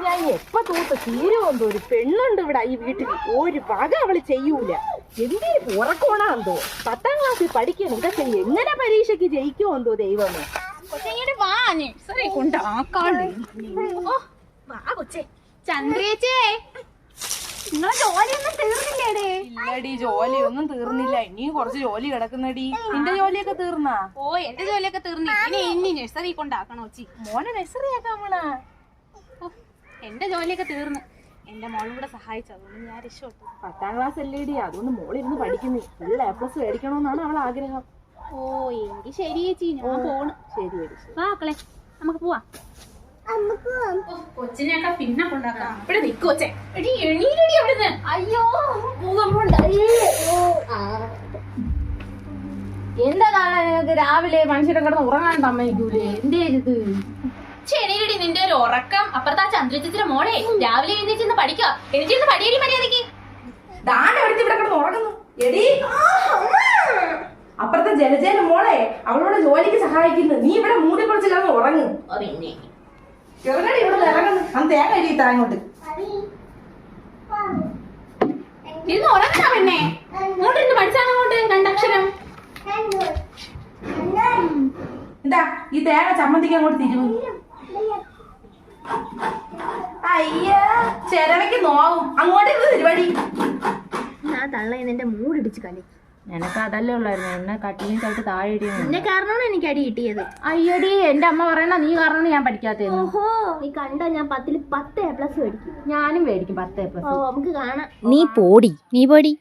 ഞാൻ എപ്പോ തൂത്ത് തീരുമെന്തോ. ഒരു പെണ്ണുണ്ട് ഇവിടെ ഈ വീട്ടിൽ, ഒരു വക അവള് ചെയ്യൂല. എന്തിനു ഉറക്കോണാന്തോ. 10ാം ക്ലാസ്സിൽ പഠിക്കണം. ഇതൊക്കെ എങ്ങനെ പരീക്ഷയ്ക്ക് ജയിക്കുമോ എന്തോ ദൈവമേ. ചന്ദ്രേച്ചേ, നിങ്ങളെ ജോലിയൊന്നും തീർന്നില്ലേടേ? ഇല്ലടി, ജോലിയൊന്നും തീർന്നില്ല. ഇനിയും കുറച്ച് ജോലി കിടക്കുന്നടി. നിന്റെ ജോലിയൊക്കെ തീർന്നാ? ഓ, എന്റെ ജോലിയൊക്കെ തീർന്നു. ഇനി നഴ്സറി കൊണ്ടാക്കണോ ചി? മോനെ നഴ്സറി ആക്കാമണ. എന്റെ ജോലിയൊക്കെ തീർന്നു. എന്റെ മോളും കൂടെ സഹായിച്ചു, അതുകൊണ്ട് ഞാൻ രക്ഷപ്പെട്ടു. 10ാം ക്ലാസ് അല്ലേടി, അതുകൊണ്ട് മോളിരുന്ന് പഠിക്കുന്നേ. ഫുൾ A+ മേടിക്കണമെന്നാണ് അവൾ ആഗ്രഹം. ഓ, എങ്കിൽ ശരി ചേച്ചി, ഞാൻ പോണ്. ശരി. വാ മക്കളെ, നമുക്ക് പോവാം. കൊച്ചിനെയൊക്കെ പിന്നെ കൊണ്ടാക്കാം. ഇവിടെ നിക്ക് കൊച്ചേ. എടി എണീരടി അവിടുന്ന്. അയ്യോ, എന്താ കാണാൻ രാവിലെ മനുഷ്യരെ കിടന്ന് ഉറങ്ങാൻ സമ്മതിക്കൂലേ? എന്തേ ഇത്? എണീരടി, നിന്റെ ഒരു ഉറക്കം. അപ്പുറത്താ ചന്ദ്രചിച്ചിന്റെ മോളെ രാവിലെ എഴുന്നേച്ചിന്ന് പഠിക്കുക. എഴുന്നേച്ചിന്ന് പഠിയടി മര്യാദക്ക്. ഇവിടെ കിടന്ന് ഉറങ്ങുന്നു. എടി, അപ്പുറത്തെ ജലജേന്റെ മോളെ അവളോട് ജോലിക്ക് സഹായിക്കുന്നു. നീ ഇവിടെ മൂടി പൊളിച്ച് കിടന്ന് ഉറങ്ങും. പിന്നെ ചെറുകടി ഇവിടെ ഇറങ്ങുന്നു. അന്ന് തേങ്ങ എഴുതി താങ്ങോട്ട് ഇന്ന് ഉറങ്ങണ പെണ്ണെ. അങ്ങോട്ട് ഇന്ന് പഠിച്ചാങ്ങോട്ട് 2 അക്ഷരം. എന്താ ഈ തേങ്ങ ചമ്മന്തിക്ക് അങ്ങോട്ട് തിരിവ്. അയ്യ, ചെരവയ്ക്ക് നോവും. അങ്ങോട്ട് ഇരുന്ന് തിരുവടി. ഞാൻ തള്ള എന്റെ മൂടിടിച്ച് കളി. നിനക്ക് അതല്ലേ ഉള്ളായിരുന്നു. എന്നെ കട്ടിയും ചവിട്ട് താഴെ ഇടിയുന്നു. എന്നെ കാരണമാണ് എനിക്ക് അടി കിട്ടിയത്. അയ്യടി, എന്റെ അമ്മ പറയണ നീ കാരണം ഞാൻ പഠിക്കാത്ത. ഓഹോ, നീ കണ്ട ഞാൻ 10ൽ 10 A+ മേടിക്കും. ഞാനും മേടിക്കും 10 A+. നമുക്ക് കാണാം. നീ പോടി.